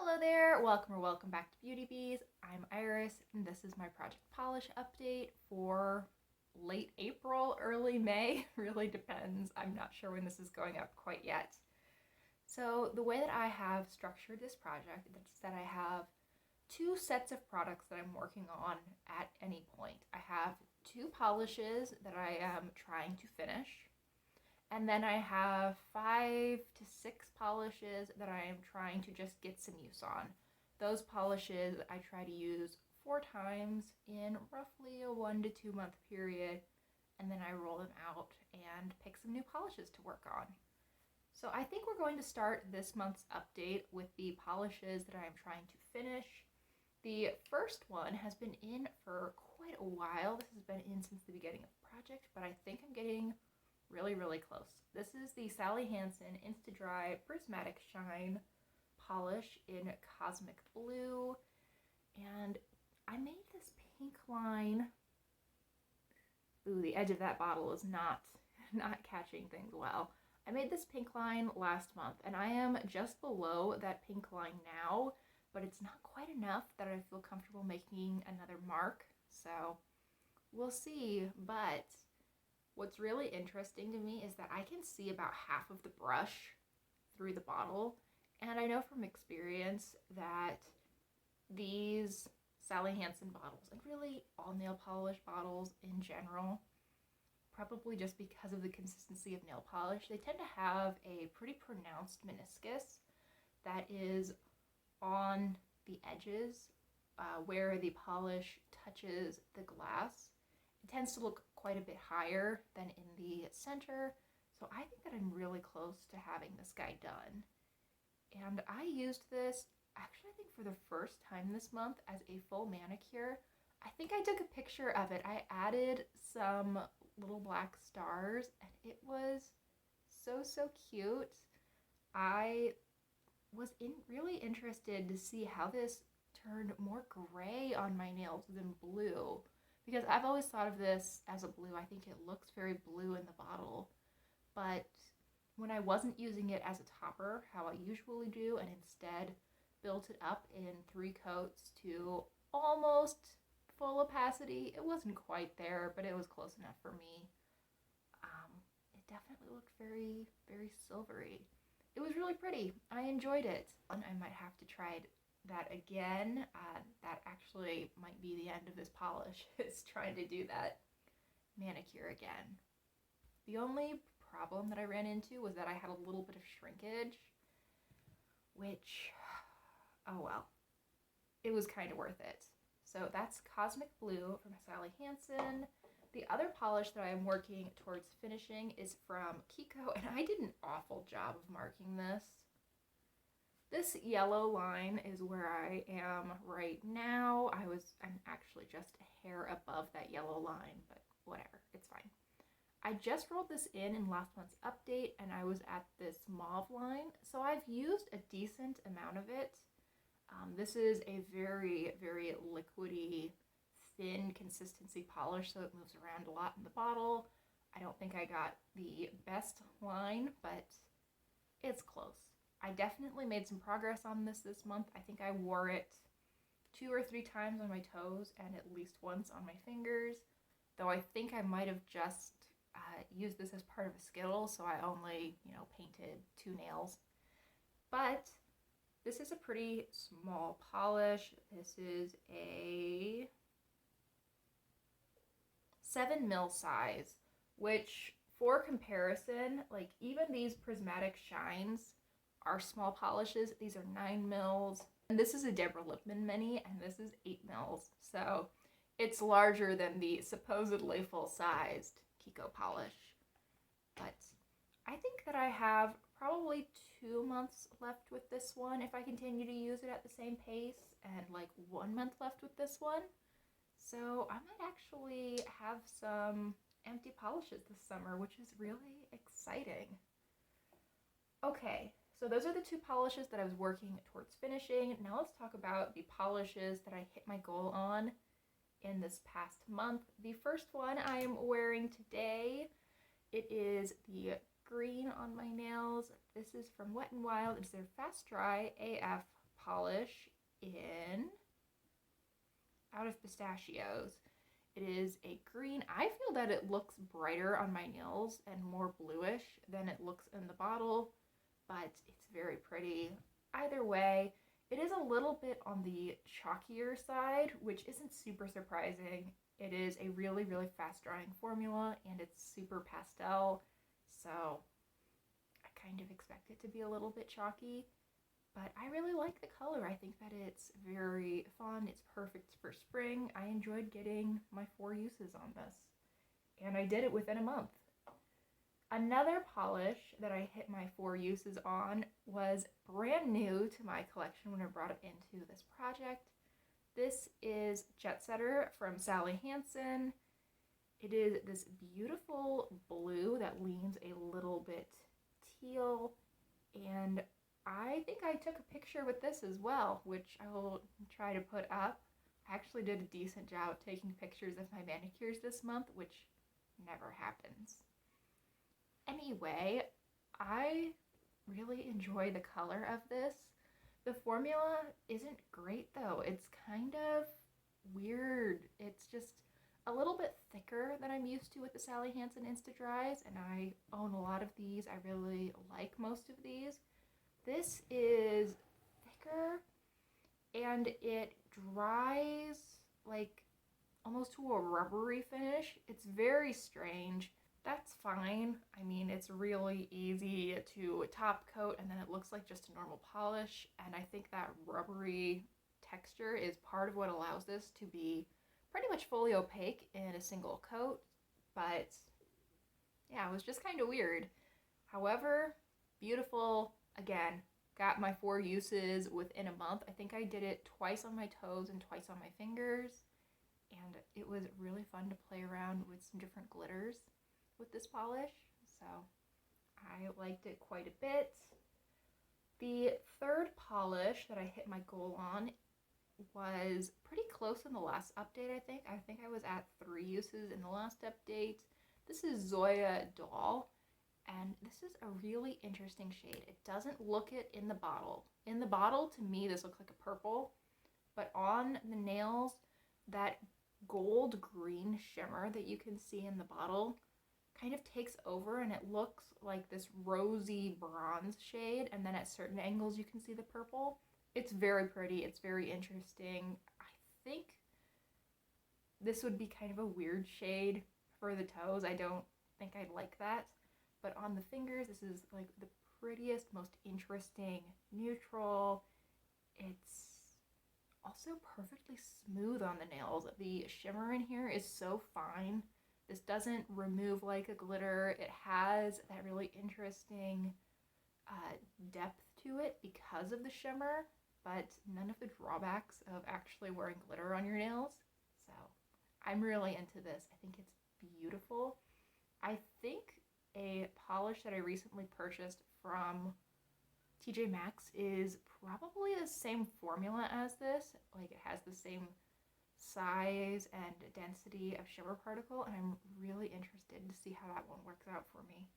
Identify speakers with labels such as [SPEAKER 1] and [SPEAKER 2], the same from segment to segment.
[SPEAKER 1] Hello there, welcome or welcome back to Beauty Bees. I'm Iris, and this is my Project Polish update for late April, early May. Really depends. I'm not sure when this is going up quite yet. So the way that I have structured this project is that I have two sets of products that I'm working on at any point. I have two polishes that I am trying to finish. And then I have 5 to 6 polishes that I am trying to just get some use on. Those polishes I try to use 4 times in roughly a 1 to 2 month period, and then I roll them out and pick some new polishes to work on. So I think we're going to start this month's update with the polishes that I am trying to finish. The first one has been in for quite a while. This has been in since the beginning of the project, but I think I'm getting really close. This is the Sally Hansen Insta-Dry Prismatic Shine polish in Cosmic Blue, and I made this pink line. Ooh, the edge of that bottle is not catching things well. I made this pink line last month, and I am just below that pink line now, but it's not quite enough that I feel comfortable making another mark, so we'll see. But what's really interesting to me is that I can see about half of the brush through the bottle, and I know from experience that these Sally Hansen bottles, and really all nail polish bottles in general, probably just because of the consistency of nail polish, they tend to have a pretty pronounced meniscus that is on the edges where the polish touches the glass. It tends to look quite a bit higher than in the center, so I think that I'm really close to having this guy done. And I used this actually, I think, for the first time this month as a full manicure. I think I took a picture of it. I added some little black stars, and it was so cute. I was really interested to see how this turned more gray on my nails than blue, because I've always thought of this as a blue. I think it looks very blue in the bottle, but when I wasn't using it as a topper, how I usually do, and instead built it up in 3 coats to almost full opacity, it wasn't quite there, but it was close enough for me. It definitely looked very silvery. It was really pretty. I enjoyed it. And I might have to try that again. That actually might be the end of this polish, is trying to do that manicure again. The only problem that I ran into was that I had a little bit of shrinkage, which, oh well, it was kind of worth it. So that's Cosmic Blue from Sally Hansen. The other polish that I am working towards finishing is from Kiko, and I did an awful job of marking this. This yellow line is where I am right now. I'm actually just a hair above that yellow line, but whatever, it's fine. I just rolled this in last month's update, and I was at this mauve line, so I've used a decent amount of it. This is a very liquidy, thin consistency polish, so it moves around a lot in the bottle. I don't think I got the best line, but it's close. I definitely made some progress on this month. I think I wore it 2 or 3 times on my toes and at least once on my fingers, though I think I might have just used this as part of a Skittle, so I only, painted 2 nails. But this is a pretty small polish. This is a 7 ml size, which, for comparison, like, even these prismatic shines are small polishes. These are 9 mils, and this is a Deborah Lippmann mini, and this is 8 mils, so it's larger than the supposedly full-sized Kiko polish. But I think that I have probably 2 months left with this one if I continue to use it at the same pace, and like 1 month left with this one. So I might actually have some empty polishes this summer, which is really exciting. Okay, so those are the 2 polishes that I was working towards finishing. Now let's talk about the polishes that I hit my goal on in this past month. The first one I am wearing today. It is the green on my nails. This is from Wet n Wild. It's their Fast Dry AF polish in Out of Pistachios. It is a green. I feel that it looks brighter on my nails and more bluish than it looks in the bottle, but it's very pretty. Either way, it is a little bit on the chalkier side, which isn't super surprising. It is a really, really fast drying formula and it's super pastel, so I kind of expect it to be a little bit chalky. But I really like the color. I think that it's very fun. It's perfect for spring. I enjoyed getting my 4 uses on this. And I did it within a month. Another polish that I hit my 4 uses on was brand new to my collection when I brought it into this project. This is Jet Setter from Sally Hansen. It is this beautiful blue that leans a little bit teal, and I think I took a picture with this as well, which I will try to put up. I actually did a decent job taking pictures of my manicures this month, which never happens. Anyway, I really enjoy the color of this. The formula isn't great though. It's kind of weird. It's just a little bit thicker than I'm used to with the Sally Hansen Insta-Dries, and I own a lot of these. I really like most of these. This is thicker and it dries like almost to a rubbery finish. It's very strange. That's fine. I mean, it's really easy to top coat and then it looks like just a normal polish, and I think that rubbery texture is part of what allows this to be pretty much fully opaque in a single coat. But yeah, it was just kind of weird. However, beautiful. Again, got my 4 uses within a month. I think I did it twice on my toes and twice on my fingers, and it was really fun to play around with some different glitters with this polish, so I liked it quite a bit. The third polish that I hit my goal on was pretty close in the last update, I think. I think I was at 3 uses in the last update. This is Zoya Doll. And this is a really interesting shade. It doesn't look it in the bottle. In the bottle, to me, this looks like a purple, but on the nails, that gold green shimmer that you can see in the bottle kind of takes over and it looks like this rosy bronze shade, and then at certain angles you can see the purple. It's very pretty. It's very interesting. I think this would be kind of a weird shade for the toes. I don't think I'd like that. But on the fingers, this is like the prettiest, most interesting neutral. It's also perfectly smooth on the nails. The shimmer in here is so fine. This doesn't remove like a glitter. It has that really interesting depth to it because of the shimmer, but none of the drawbacks of actually wearing glitter on your nails. So I'm really into this. I think it's beautiful. I think a polish that I recently purchased from TJ Maxx is probably the same formula as this. Like, it has the same size and density of shimmer particle, and I'm really interested to see how that one works out for me.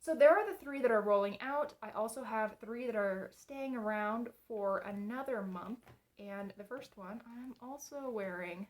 [SPEAKER 1] So there are the 3 that are rolling out. I also have 3 that are staying around for another month, and the first one I'm also wearing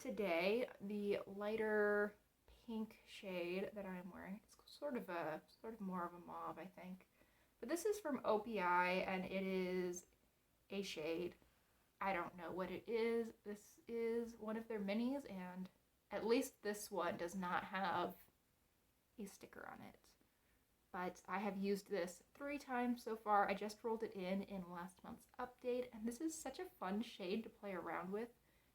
[SPEAKER 1] today, the lighter pink shade that I'm wearing. It's sort of more of a mauve, I think. But this is from OPI, and it is a shade. I don't know what it is. This is one of their minis, and at least this one does not have a sticker on it. But I have used this 3 times so far. I just rolled it in last month's update, and this is such a fun shade to play around with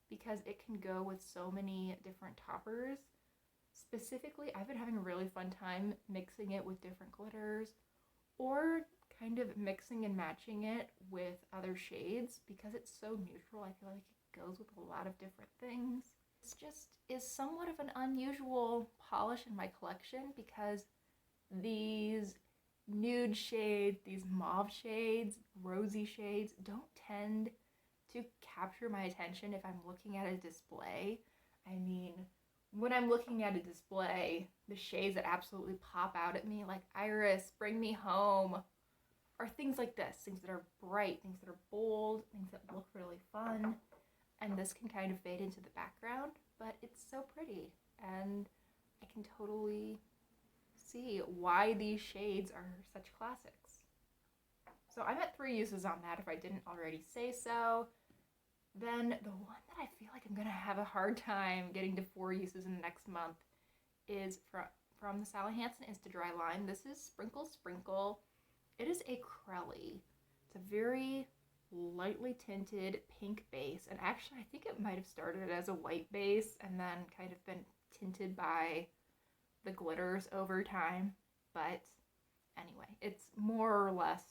[SPEAKER 1] because it can go with so many different toppers. Specifically, I've been having a really fun time mixing it with different glitters or kind of mixing and matching it with other shades because it's so neutral. I feel like it goes with a lot of different things. This just is somewhat of an unusual polish in my collection because these nude shades, these mauve shades, rosy shades don't tend to capture my attention if I'm looking at a display. I mean, when I'm looking at a display, the shades that absolutely pop out at me, like Iris, Bring Me Home, are things like this, things that are bright, things that are bold, things that look really fun. And this can kind of fade into the background, but it's so pretty. And I can totally see why these shades are such classics. So I'm at 3 uses on that if I didn't already say so. Then the one that I feel like I'm gonna have a hard time getting to 4 uses in the next month is from the Sally Hansen Insta-Dry line. This is Sprinkle Sprinkle. It is a Crelly. It's a very lightly tinted pink base, and actually I think it might have started as a white base and then kind of been tinted by the glitters over time. But anyway, it's more or less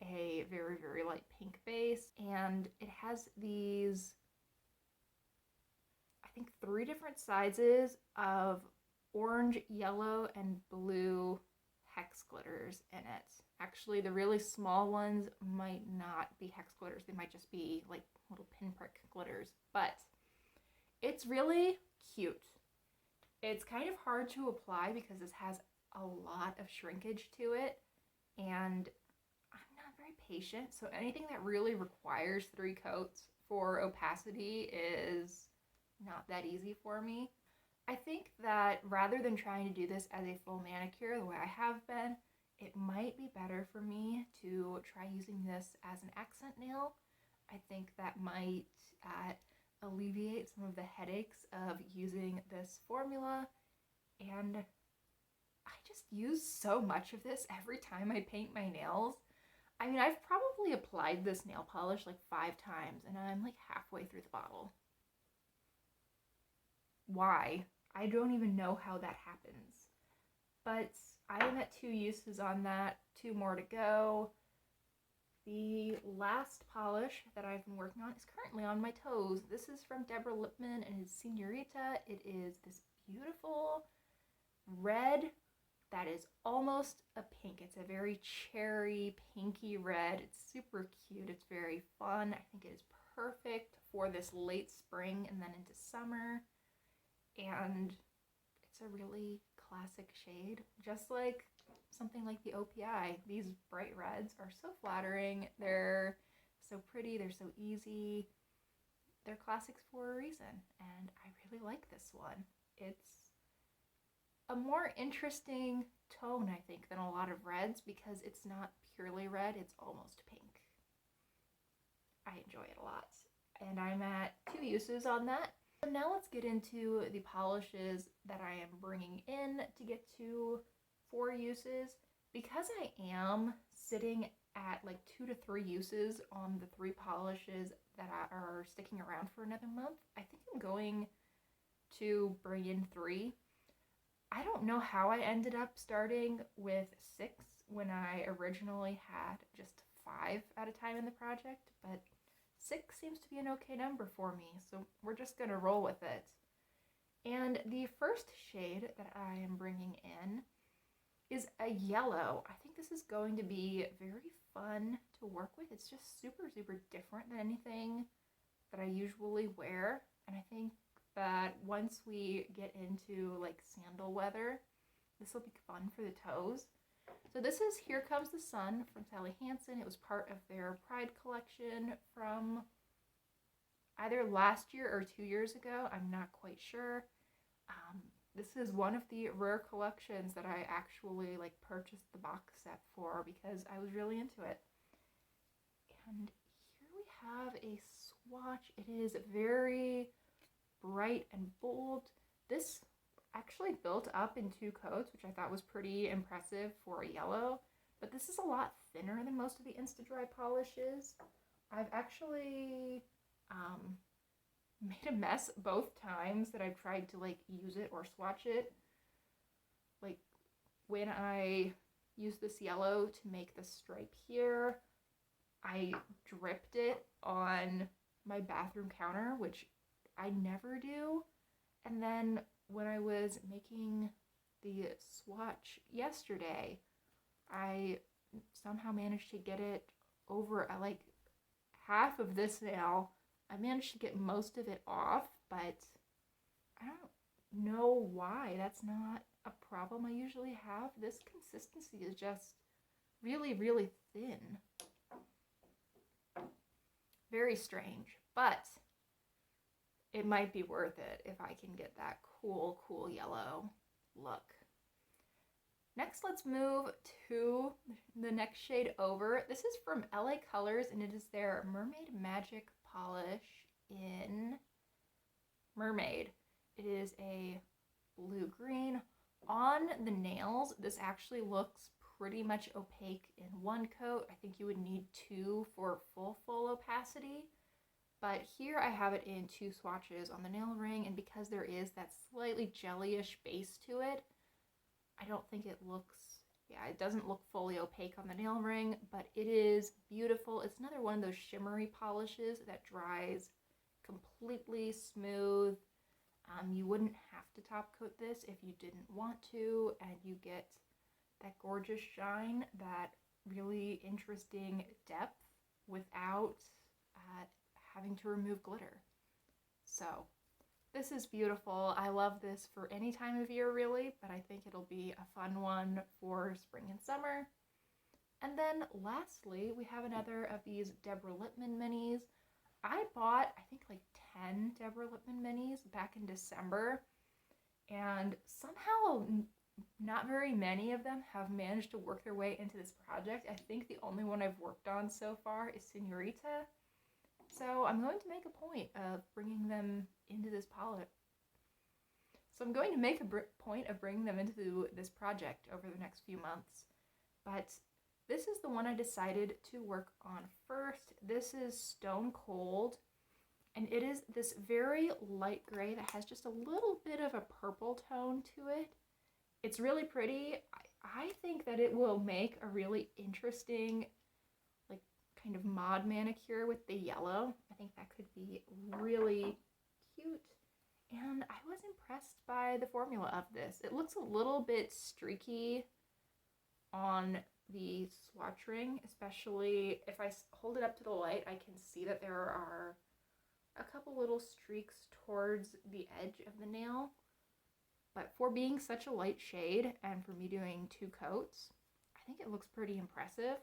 [SPEAKER 1] a very, very light pink base, and it has these, I think, 3 different sizes of orange, yellow, and blue hex glitters in it. Actually, the really small ones might not be hex glitters. They might just be like little pinprick glitters, but it's really cute. It's kind of hard to apply because this has a lot of shrinkage to it, and I'm not very patient, so anything that really requires 3 coats for opacity is not that easy for me. I think that rather than trying to do this as a full manicure the way I have been, it might be better for me to try using this as an accent nail. I think that might alleviate some of the headaches of using this formula, and I just use so much of this every time I paint my nails. I mean, I've probably applied this nail polish like 5 times, and I'm like halfway through the bottle. Why? I don't even know how that happens. But I am at 2 uses on that, 2 more to go. The last polish that I've been working on is currently on my toes. This is from Deborah Lippmann and his Senorita. It is this beautiful red that is almost a pink. It's a very cherry, pinky red. It's super cute. It's very fun. I think it is perfect for this late spring and then into summer. And it's a really classic shade, just like something like the OPI. These bright reds are so flattering. They're so pretty. They're so easy. They're classics for a reason, and I really like this one. It's a more interesting tone, I think, than a lot of reds because it's not purely red. It's almost pink. I enjoy it a lot, and I'm at 2 uses on that. So now let's get into the polishes that I am bringing in to get to 4 uses. Because I am sitting at like 2 to 3 uses on the 3 polishes that are sticking around for another month, I think I'm going to bring in 3. I don't know how I ended up starting with 6 when I originally had just 5 at a time in the project, but 6 seems to be an okay number for me, so we're just gonna roll with it. And the first shade that I am bringing in is a yellow. I think this is going to be very fun to work with. It's just super, super different than anything that I usually wear, and I think that once we get into like sandal weather, this will be fun for the toes. So this is Here Comes the Sun from Sally Hansen. It was part of their Pride collection from either last year or 2 years ago. I'm not quite sure. This is one of the rare collections that I actually like purchased the box set for because I was really into it. And here we have a swatch. It is very bright and bold. This actually built up in 2 coats, which I thought was pretty impressive for a yellow, but this is a lot thinner than most of the Insta-Dry polishes. I've actually made a mess both times that I've tried to like use it or swatch it. Like when I used this yellow to make the stripe here, I dripped it on my bathroom counter, which I never do. And then when I was making the swatch yesterday, I somehow managed to get it over like half of this nail. I managed to get most of it off, but I don't know why. That's not a problem I usually have. This consistency is just really, really thin. Very strange, but it might be worth it if I can get that cool, cool yellow look. Next, let's move to the next shade over. This is from LA Colors, and it is their Mermaid Magic polish in Mermaid. It is a blue-green. On the nails, this actually looks pretty much opaque in one coat. I think you would need two for full opacity. But here I have it in two swatches on the nail ring, and because there is that slightly jellyish base to it, I don't think it looks, it doesn't look fully opaque on the nail ring, but it is beautiful. It's another one of those shimmery polishes that dries completely smooth. You wouldn't have to top coat this if you didn't want to, and you get that gorgeous shine, that really interesting depth without having to remove glitter. So this is beautiful. I love this for any time of year really, but I think it'll be a fun one for spring and summer. And then lastly, we have another of these Deborah Lippmann minis. I bought, I think, like 10 Deborah Lippmann minis back in December, and somehow not very many of them have managed to work their way into this project. I think the only one I've worked on so far is Senorita. So I'm going to make a point of bringing them into this palette. So I'm going to make a point of bringing them into this project over the next few months. But this is the one I decided to work on first. This is Stone Cold, and it is this very light gray that has just a little bit of a purple tone to it. It's really pretty. I think that it will make a really interesting, like, kind of mod manicure with the yellow. I think that could be really cute. And I was impressed by the formula of this. It looks a little bit streaky on the swatch ring, especially if I hold it up to the light, I can see that there are a couple little streaks towards the edge of the nail. But for being such a light shade and for me doing two coats, I think it looks pretty impressive.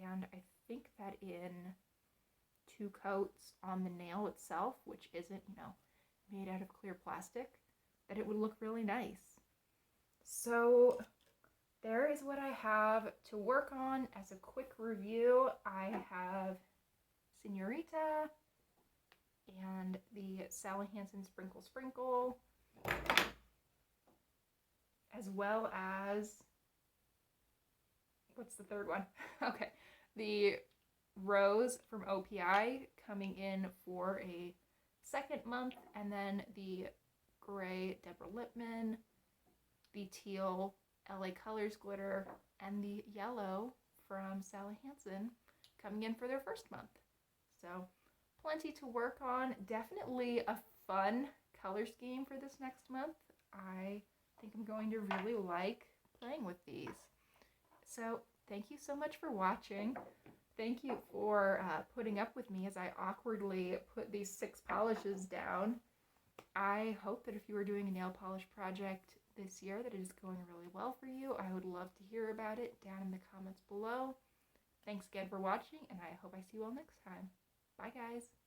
[SPEAKER 1] And I think that in two coats on the nail itself, which isn't, made out of clear plastic, that it would look really nice. So there is what I have to work on. As a quick review, I have Senorita and the Sally Hansen Sprinkle Sprinkle, as well as, what's the third one? Okay, the Rose from OPI coming in for a second month, and then the gray Deborah Lippmann, the teal LA Colors glitter, and the yellow from Sally Hansen coming in for their first month. So plenty to work on. Definitely a fun color scheme for this next month. I think I'm going to really like playing with these. So thank you so much for watching. Thank you for putting up with me as I awkwardly put these 6 polishes down. I hope that if you are doing a nail polish project this year that it is going really well for you. I would love to hear about it down in the comments below. Thanks again for watching, and I hope I see you all next time. Bye guys!